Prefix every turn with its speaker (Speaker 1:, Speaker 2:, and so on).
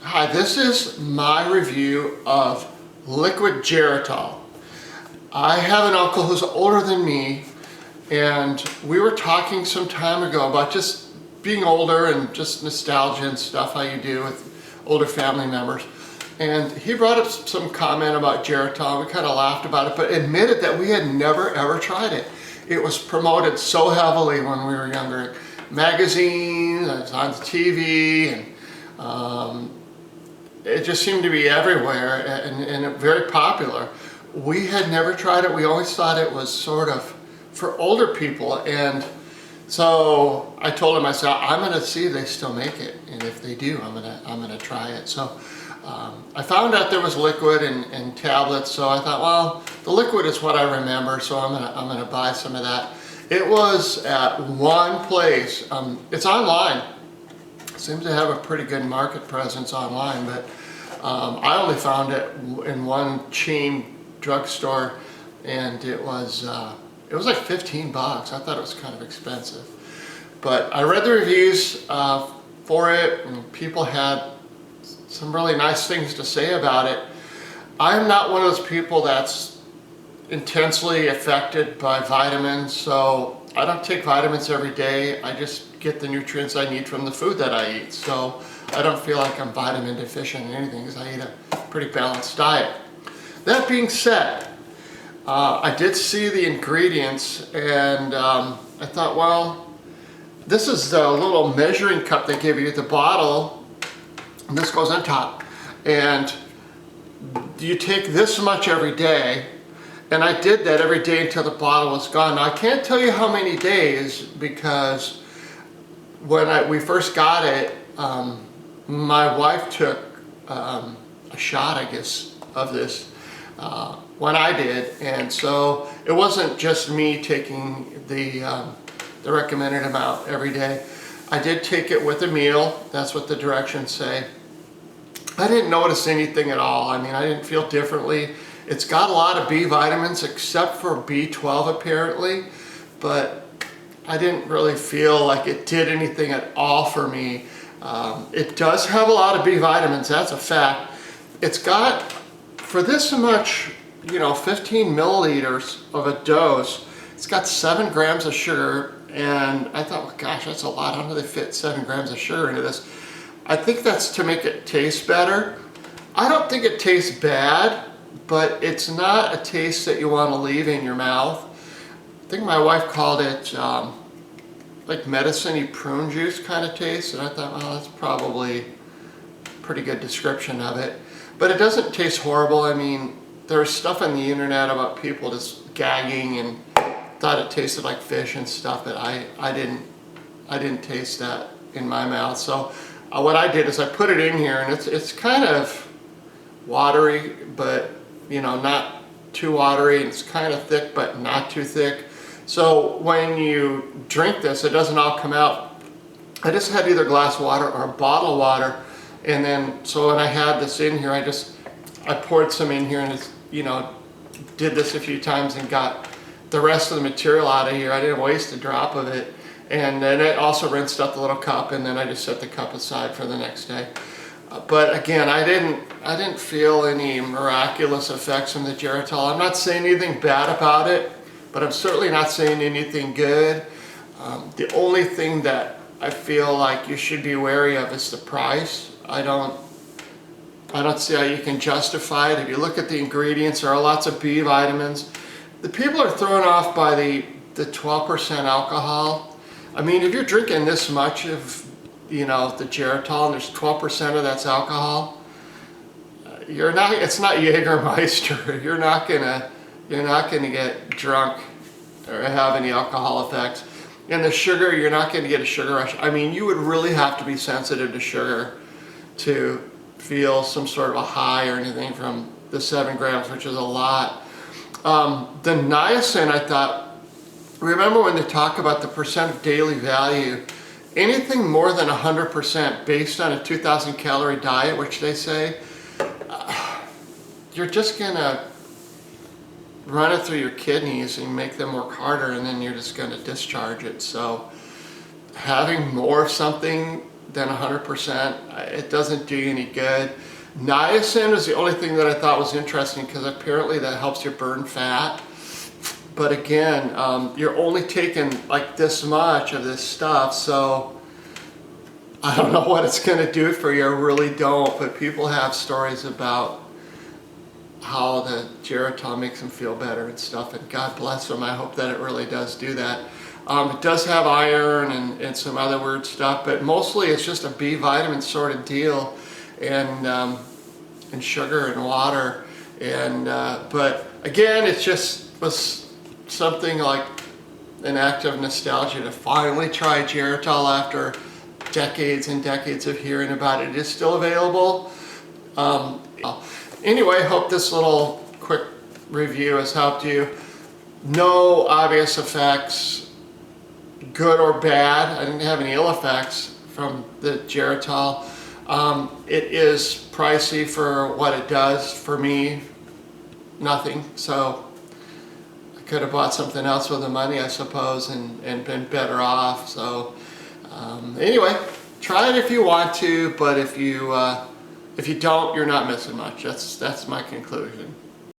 Speaker 1: Hi, this is my review of liquid Geritol. I have an uncle who's older than me, and we were talking some time ago about just being older and just nostalgia and stuff, how you do with older family members. And he brought up some comment about Geritol. We kind of laughed about it, but admitted that we had never ever tried it. It was promoted so heavily when we were younger. Magazines, it was on TV, and it just seemed to be everywhere and very popular. We had never tried it. We always thought it was sort of for older people. And so I told him, I said, I'm going to see if they still make it. And if they do, I'm going to try it. So I found out there was liquid and tablets. So I thought, well, the liquid is what I remember. So I'm going to buy some of that. It was at one place. It's online. Seems to have a pretty good market presence online, but I only found it in one chain drugstore, and it was like 15 bucks. I thought it was kind of expensive, but I read the reviews for it, and people had some really nice things to say about it. I'm not one of those people that's intensely affected by vitamins, so I don't take vitamins every day. I just get the nutrients I need from the food that I eat. So I don't feel like I'm vitamin deficient in anything because I eat a pretty balanced diet. That being said, I did see the ingredients, and I thought, well, this is the little measuring cup they give you, the bottle, and this goes on top. And you take this much every day. And I did that every day until the bottle was gone. Now, I can't tell you how many days, because when we first got it, my wife took a shot, I guess, of this when I did. And so it wasn't just me taking the recommended amount every day. I did take it with a meal. That's what the directions say. I didn't notice anything at all. I mean, I didn't feel differently. It's got a lot of B vitamins except for B12 apparently, but I didn't really feel like it did anything at all for me. It does have a lot of B vitamins, that's a fact. It's got, for this much, 15 milliliters of a dose, it's got 7 grams of sugar, and I thought, well, gosh, that's a lot. How do they fit 7 grams of sugar into this? I think that's to make it taste better. I don't think it tastes bad, but it's not a taste that you want to leave in your mouth. I think my wife called it like medicine-y prune juice kind of taste, and I thought, well, that's probably a pretty good description of it. But it doesn't taste horrible. I mean, there's stuff on the internet about people just gagging and thought it tasted like fish and stuff, but I didn't taste that in my mouth. So what I did is I put it in here, and it's kind of watery, but not too watery, and it's kind of thick but not too thick. So when you drink this, it doesn't all come out. I just had either glass of water or a bottle of water, and then so when I had this in here, I poured some in here, and it's, did this a few times and got the rest of the material out of here. I didn't waste a drop of it, and then I also rinsed out the little cup, and then I just set the cup aside for the next day. But again, I didn't feel any miraculous effects from the Geritol. I'm not saying anything bad about it, but I'm certainly not saying anything good. The only thing that I feel like you should be wary of is the price. I don't see how you can justify it. If you look at the ingredients, there are lots of B vitamins. The people are thrown off by the 12% alcohol. I mean, if you're drinking this much of the Geritol, and there's 12% of that's alcohol, it's not Jägermeister. You're not gonna get drunk or have any alcohol effects. And the sugar, you're not gonna get a sugar rush. I mean, you would really have to be sensitive to sugar to feel some sort of a high or anything from the 7 grams, which is a lot. The niacin, I thought, remember when they talk about the percent of daily value, anything more than 100% based on a 2,000 calorie diet, which they say, you're just gonna run it through your kidneys and make them work harder, and then you're just gonna discharge it. So having more of something than 100%. It doesn't do you any good. Niacin is the only thing that I thought was interesting because apparently that helps you burn fat. But again, you're only taking like this much of this stuff, so I don't know what it's going to do for you. I really don't. But people have stories about how the Geritol makes them feel better and stuff, and God bless them. I hope that it really does do that. It does have iron and some other weird stuff, but mostly it's just a B vitamin sort of deal, and sugar and water. And but again, it just was something like an act of nostalgia to finally try Geritol after decades and decades of hearing about it. It is still available. Anyway, hope this little quick review has helped you. No obvious effects, good or bad. I didn't have any ill effects from the Geritol. It is pricey for what it does. For me, nothing. So I could have bought something else with the money, I suppose, and been better off. So anyway, try it if you want to, but if you don't, you're not missing much. That's my conclusion.